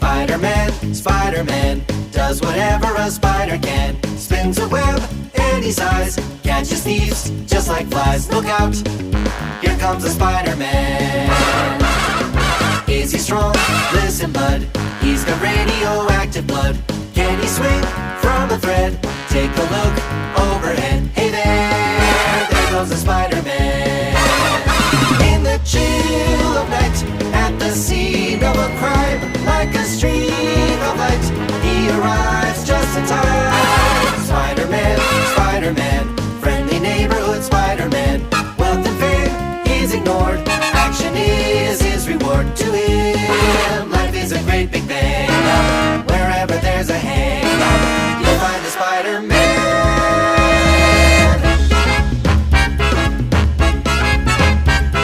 Spider-Man, Spider-Man does whatever a spider can. Spins a web any size, catches thieves just like flies. Look out, here comes the Spider-Man. Is he strong? Listen, bud, he's got radioactive blood. Can he swing from a thread? Take a look overhead. Hey there goes the Spider-Man. In the chill of night, at the scene of a crime, like a streak of light, he arrives just in time. Spider-Man, Spider-Man